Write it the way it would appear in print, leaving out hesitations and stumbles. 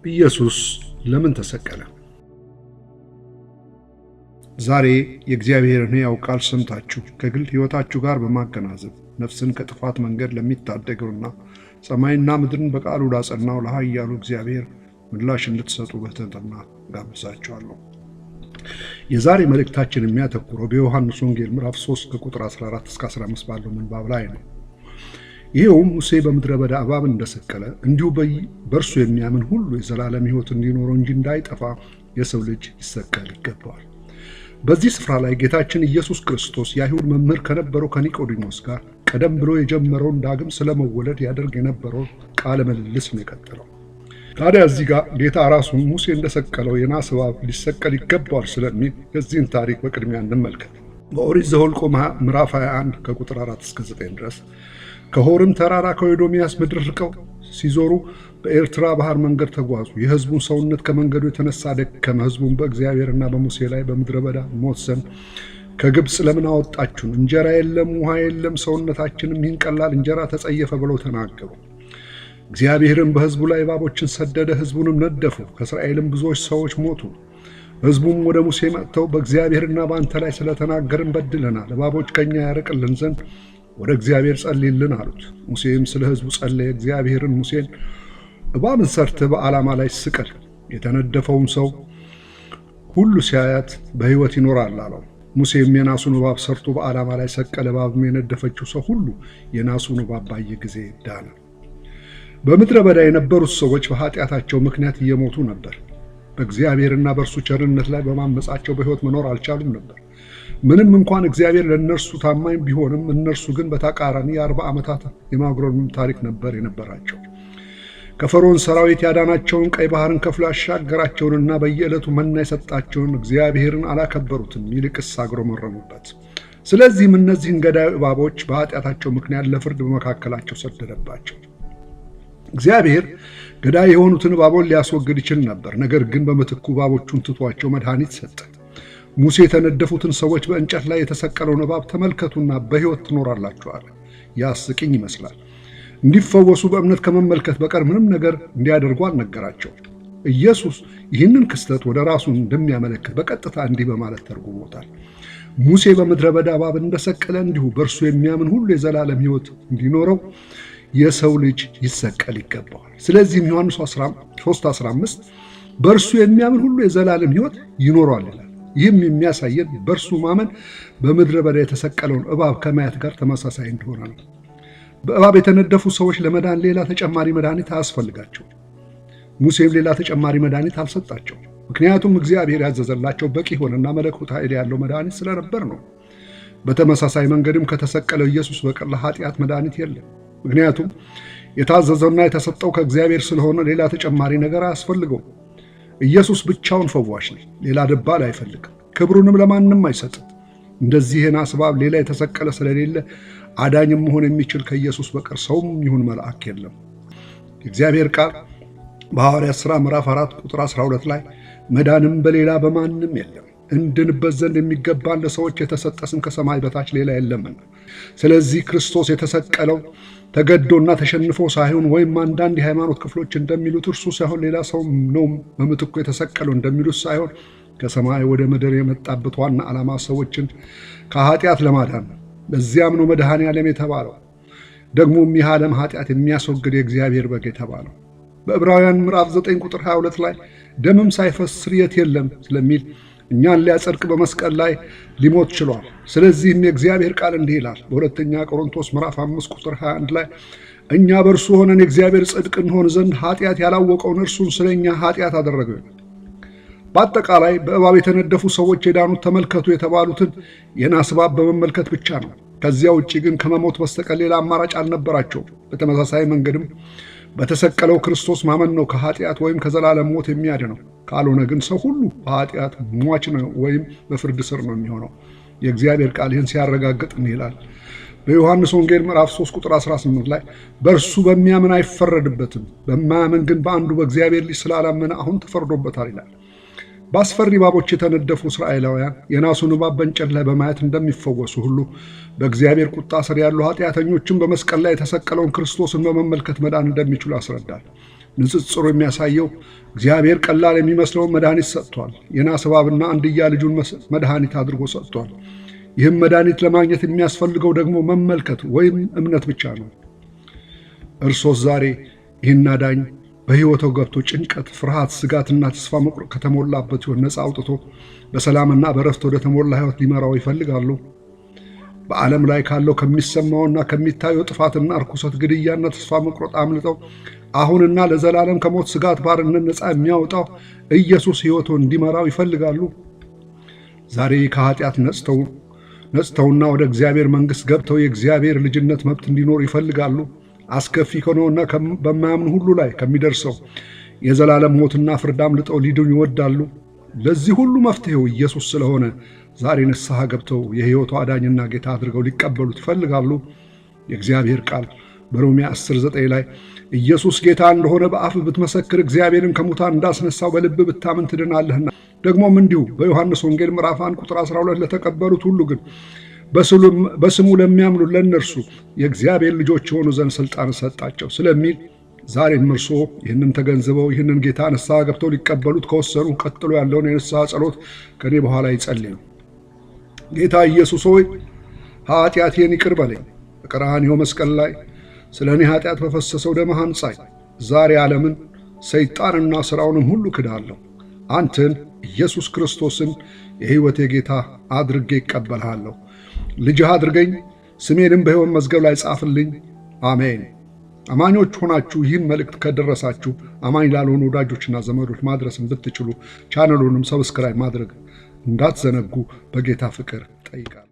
ኢየሱስ ለምን ተሰቀለ? ዛሬ የእግዚአብሔርን ሕያው ቃል ሰምታችሁ ከግል ሕይወታችሁ ጋር በማገናዘብ ነፍስን ከጥፋት መንገድ ለሚታደገውና ሰማይና ምድርን በቃሉ ላጸናው ለኃያሉ እግዚአብሔር ምላሽ እንድትሰጡ በትህትና ጋብዛችኋለሁ። የዛሬ መልእክታችን የሚያተኩረው በዮሐንስ ወንጌል ምዕራፍ 3 ከቁጥር 14 እስከ 15 ባለው ምንባብ ላይ ነው። ይኸውም ሙሴ በምድረ በዳ እባብን እንደሰቀለ እንዲሁ በእርሱ የሚያምን ሁሉ የዘላለም ሕይወት እንዲኖረው እንጂ እንዳይጠፋ የሰው ልጅ ይሰቀል ይገባዋል። በዚህ ስፍራ ላይ ጌታችን ኢየሱስ ክርስቶስ የአይሁድ መምህር ከነበረው ከኒቆዲሞስ ጋር ቀደም ብሎ የጀመረውን ዳግም ስለመወለድ ያደርግ የነበረውን ቃለ ምልልስ ነው የቀጠለው። ታዲያ እዚህ ጋር ጌታ ራሱን ሙሴ እንደሰቀለው የናስ እባብ ሊሰቀል ይገባዋል ስለሚል የዚህን ታሪክ በቅድሚያ እንመልከት። በኦሪት ዘኍልቍ ምዕራፍ 21 ከቁጥር 4 እስከ 9 ድረስ ከሆርም ተራራ ከኤዶምያስ ምድር ርቀው ሲዞሩ በኤርትራ ባህር መንገድ ተጓዙ። የሕዝቡን ሰውነት ከመንገዱ የተነሳ ደከመ። ሕዝቡን በእግዚአብሔርና በሙሴ ላይ በምድረ በዳ ሞት ዘንድ ከግብፅ ለምን አወጣችሁን? እንጀራ የለም፣ ውሃ የለም፣ ሰውነታችንም ይህን ቀላል እንጀራ ተጸየፈ ብለው ተናገሩ። እግዚአብሔርም በሕዝቡ ላይ እባቦችን ሰደደ፣ ሕዝቡንም ነደፉ። ከእስራኤልም ብዙዎች ሰዎች ሞቱ። ሕዝቡም ወደ ሙሴ መጥተው በእግዚአብሔርና በአንተ ላይ ስለተናገርን በድለናል፣ እባቦች ከኛ ያርቅልን ዘንድ ወደ እግዚአብሔር ጸልይልን አሉት። ሙሴም ስለ ሕዝቡ ጸለየ። እግዚአብሔርን ሙሴን እባብን ሰርተህ በዓላማ ላይ ስቀል፣ የተነደፈውም ሰው ሁሉ ሲያያት በሕይወት ይኖራል አለው። ሙሴም የናሱን እባብ ሰርቶ በዓላማ ላይ ሰቀለ። እባብም የነደፈችው ሰው ሁሉ የናሱን እባብ ባየ ጊዜ ዳነ። በምድረ በዳ የነበሩት ሰዎች በኃጢአታቸው ምክንያት እየሞቱ ነበር። በእግዚአብሔርና በእርሱ ቸርነት ላይ በማመጻቸው በሕይወት መኖር አልቻሉም ነበር። ምንም እንኳን እግዚአብሔር ለእነርሱ ታማኝ ቢሆንም እነርሱ ግን በተቃራኒ የ40 ዓመታት የማጉረምረም ታሪክ ነበር የነበራቸው። ከፈርዖን ሰራዊት ያዳናቸውን ቀይ ባህርን ከፍሎ ያሻገራቸውንና በየዕለቱ መና የሰጣቸውን እግዚአብሔርን አላከበሩትም፣ ይልቅስ አጉረመረሙበት። ስለዚህም እነዚህን ገዳይ እባቦች በኃጢአታቸው ምክንያት ለፍርድ በመካከላቸው ሰደደባቸው። እግዚአብሔር ገዳይ የሆኑትን እባቦች ሊያስወግድ ይችል ነበር። ነገር ግን በምትኩ እባቦቹን ትቷቸው መድኃኒት ሰጠ። ሙሴ የተነደፉትን ሰዎች በእንጨት ላይ የተሰቀለውን እባብ ተመልከቱና በሕይወት ትኖራላችሁ አለ። ያስቂኝ ይመስላል። እንዲፈወሱ በእምነት ከመመልከት በቀር ምንም ነገር እንዲያደርጉ አልነገራቸው። ኢየሱስ ይህንን ክስተት ወደ ራሱ እንደሚያመለክት በቀጥታ እንዲህ በማለት ተርጉሞታል። ሙሴ በምድረ በዳ እባብን እንደሰቀለ እንዲሁ በእርሱ የሚያምን ሁሉ የዘላለም ሕይወት እንዲኖረው የሰው ልጅ ይሰቀል ይገባዋል። ስለዚህም ዮሐንስ 3:15 በእርሱ የሚያምን ሁሉ የዘላለም ሕይወት ይኖረዋል ይላል። ይህም የሚያሳየን በእርሱ ማመን በምድረ በዳ የተሰቀለውን እባብ ከማየት ጋር ተመሳሳይ እንደሆነ ነው። በእባብ የተነደፉ ሰዎች ለመዳን ሌላ ተጨማሪ መድኃኒት አያስፈልጋቸው። ሙሴም ሌላ ተጨማሪ መድኃኒት አልሰጣቸው። ምክንያቱም እግዚአብሔር ያዘዘላቸው በቂ ሆነና መለኮት ኃይል ያለው መድኃኒት ስለነበር ነው። በተመሳሳይ መንገድም ከተሰቀለው ኢየሱስ በቀር ለኃጢአት መድኃኒት የለም። ምክንያቱም የታዘዘውና የተሰጠው ከእግዚአብሔር ስለሆነ ሌላ ተጨማሪ ነገር አያስፈልገው። ኢየሱስ ብቻውን ፈዋሽ ነው። ሌላ ደባል አይፈልግም። ክብሩንም ለማንም አይሰጥም። እንደዚህ የናስ እባብ ሌላ የተሰቀለ ስለሌለ አዳኝም መሆን የሚችል ከኢየሱስ በቀር ሰውም ይሁን መልአክ የለም። የእግዚአብሔር ቃል በሐዋርያት ሥራ ምዕራፍ 4 ቁጥር 12 ላይ መዳንም በሌላ በማንም የለም፣ እንድንበት ዘንድ የሚገባን ለሰዎች የተሰጠ ስም ከሰማይ በታች ሌላ የለምና። ስለዚህ ክርስቶስ የተሰቀለው ተገዶና ተሸንፎ ሳይሆን ወይም አንዳንድ የሃይማኖት ክፍሎች እንደሚሉት እርሱ ሳይሆን ሌላ ሰው ነው በምትኩ የተሰቀለው እንደሚሉት ሳይሆን ከሰማይ ወደ ምድር የመጣበት ዋና ዓላማ ሰዎችን ከኃጢአት ለማዳን ነው። በዚያም ነው መድኃኔ ዓለም የተባለው። ደግሞም ይህ ዓለም ኃጢአት የሚያስወግድ የእግዚአብሔር በግ የተባለው። በዕብራውያን ምዕራፍ 9 ቁጥር 22 ላይ ደምም ሳይፈስ ስርየት የለም ስለሚል እኛን ሊያጸድቅ በመስቀል ላይ ሊሞት ችሏል። ስለዚህም የእግዚአብሔር ቃል እንዲህ ይላል በሁለተኛ ቆሮንቶስ ምዕራፍ 5 ቁጥር 21 ላይ እኛ በእርሱ ሆነን የእግዚአብሔር ጽድቅ እንሆን ዘንድ ኃጢአት ያላወቀውን እርሱን ስለ እኛ ኃጢአት አደረገው። በአጠቃላይ በእባብ የተነደፉ ሰዎች የዳኑት ተመልከቱ የተባሉትን የናስ እባብ በመመልከት ብቻ ነው። ከዚያ ውጭ ግን ከመሞት በስተቀር ሌላ አማራጭ አልነበራቸውም። በተመሳሳይ መንገድም በተሰቀለው ክርስቶስ ማመን ነው ከኃጢአት ወይም ከዘላለም ሞት የሚያድነው። ካልሆነ ግን ሰው ሁሉ በኃጢአት ሟች ነው ወይም በፍርድ ስር ነው የሚሆነው። የእግዚአብሔር ቃል ይህን ሲያረጋግጥ ይላል በዮሐንስ ወንጌል ምዕራፍ 3 ቁጥር 18 ላይ በእርሱ በሚያምን አይፈረድበትም፣ በማያምን ግን በአንዱ በእግዚአብሔር ልጅ ስላላመነ አሁን ተፈርዶበታል ይላል። በአስፈሪ እባቦች የተነደፉ እስራኤላውያን የናሱን እባብ በእንጨት ላይ በማየት እንደሚፈወሱ ሁሉ በእግዚአብሔር ቁጣ ስር ያሉ ኃጢአተኞችም በመስቀል ላይ የተሰቀለውን ክርስቶስን በመመልከት መዳን እንደሚችሉ ያስረዳል። ንጽጽሩ የሚያሳየው እግዚአብሔር ቀላል የሚመስለውን መድኃኒት ሰጥቷል። የናስ እባብና አንድያ ልጁን መድኃኒት አድርጎ ሰጥቷል። ይህም መድኃኒት ለማግኘት የሚያስፈልገው ደግሞ መመልከት ወይም እምነት ብቻ ነው። እርሶስ ዛሬ ይህን አዳኝ በሕይወተው ገብቶ ጭንቀት፣ ፍርሃት፣ ስጋትና ተስፋ መቁረጥ ከተሞላበት ሕይወት ነፃ አውጥቶ በሰላምና በረፍት ወደ ተሞላ ሕይወት ሊመራው ይፈልጋሉ? በዓለም ላይ ካለው ከሚሰማውና ከሚታየው ጥፋትና እርኩሰት፣ ግድያና ተስፋ መቁረጥ አምልጠው አሁንና ለዘላለም ከሞት ስጋት ባርነት ነፃ የሚያወጣው ኢየሱስ ሕይወቱ እንዲመራው ይፈልጋሉ? ዛሬ ከኃጢአት ነጽተውና ወደ እግዚአብሔር መንግሥት ገብተው የእግዚአብሔር ልጅነት መብት እንዲኖር ይፈልጋሉ? አስከፊ ከሆነውና በማያምኑ ሁሉ ላይ ከሚደርሰው የዘላለም ሞትና ፍርድ አምልጠው ሊድኑ ይወዳሉ? ለዚህ ሁሉ መፍትሄው ኢየሱስ ስለሆነ ዛሬ ንስሐ ገብተው የሕይወቱ አዳኝና ጌታ አድርገው ሊቀበሉት ይፈልጋሉ? የእግዚአብሔር ቃል በሮሜ 10:9 ላይ ኢየሱስ ጌታ እንደሆነ በአፍህ ብትመሰክር እግዚአብሔርን ከሙታን እንዳስነሳው በልብ ብታምን ትድናለህና፣ ደግሞም እንዲሁ በዮሐንስ ወንጌል ምዕራፍ 1 ቁጥር 12 ለተቀበሉት ሁሉ ግን በስሙ ለሚያምኑ ለእነርሱ የእግዚአብሔር ልጆች የሆኑ ዘንድ ሥልጣን ሰጣቸው ስለሚል ዛሬም እርሶ ይህንን ተገንዝበው ይህንን ጌታ ንስሐ ገብተው ሊቀበሉት ከወሰኑ ቀጥሎ ያለውን የንስሐ ጸሎት ከኔ በኋላ ይጸልዩ። ጌታ ኢየሱስ ሆይ ኃጢአቴን ይቅር በለኝ። በቀራንዮ መስቀል ላይ ስለ እኔ ኃጢአት በፈሰሰው ደምህ አንጻኝ። ዛሬ ዓለምን፣ ሰይጣንና ሥራውንም ሁሉ ክዳለሁ። አንተን ኢየሱስ ክርስቶስን የሕይወቴ ጌታ አድርጌ ይቀበልሃለሁ። ልጅህ አድርገኝ፣ ስሜንም በሕይወት መዝገብ ላይ ጻፍልኝ። አሜን። አማኞች ሆናችሁ ይህን መልእክት ከደረሳችሁ አማኝ ላልሆኑ ወዳጆችና ዘመዶች ማድረስን ብትችሉ ቻናሉንም ሰብስክራይብ ማድረግ እንዳትዘነጉ በጌታ ፍቅር ጠይቃለሁ።